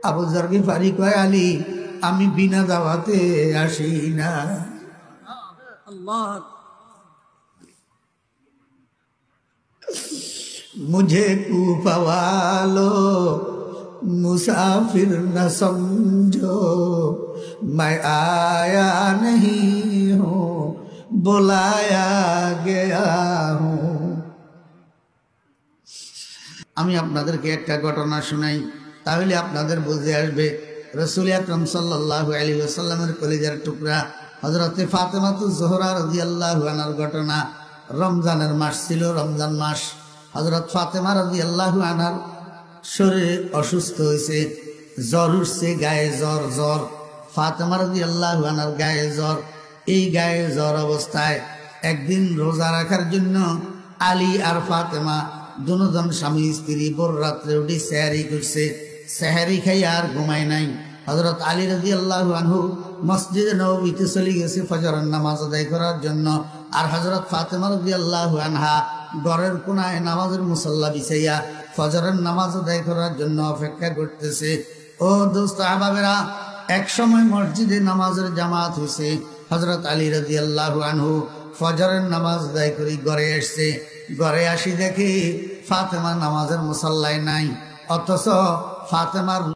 আবু যর গিফারি কয়, আলী আমি বিনা দাওয়াতে আসি না। मुझे कूफा वालो मुसाफिर न समझो, मैं आया नहीं हूँ बुलाया गया हूँ। আমি আপনাদেরকে একটা ঘটনা শোনাই, তাহলে আপনাদের বুঝে আসবে। রাসূল আকরাম সাল্লাল্লাহু আলাইহি ওয়াসাল্লামের কলিজার টুকরা হযরতে ফাতেমাতুজ জোহরা রাদিয়াল্লাহু আনহার ঘটনা। রমজানের মাস ছিল, রমজান মাস। হযরত ফাতেমা রাদিয়াল্লাহু আনহার শরীরে অসুস্থ হয়েছে, জ্বর উঠছে, গায়ে জ্বর জ্বর। ফাতেমা রাদিয়াল্লাহু আনহার গায়ে জ্বর। এই গায়ে জ্বর অবস্থায় একদিন রোজা রাখার জন্য আলী আর ফাতেমা দুজন স্বামী স্ত্রী ভোর রাত্রে উঠে সেহরি করছে। সেহরি খাই আর ঘুমায় নাই। হযরত আলী রাদিয়াল্লাহু আনহু মসজিদে নববীতে চলে গেছে ফজরের নামাজ আদায় করার জন্য। আর হযরত ফাতেমা রাদিয়াল্লাহু আনহা ঘরের কোনায় নামাজের মুসল্লা বিছাইয়া ফজরের নামাজ আদায় করার জন্য অপেক্ষা করতেছে। ও দোস্ত আহবাবেরা, এক সময় মসজিদে নামাজের জামাত হয়েছে। হযরত আলী রাদিয়াল্লাহু আনহু ফজরের নামাজ আদায় করে ঘরে আসছে। ঘরে আসি দেখি ফাতেমা নামাজের মুসল্লায় নাই, অথচ ফাতেমার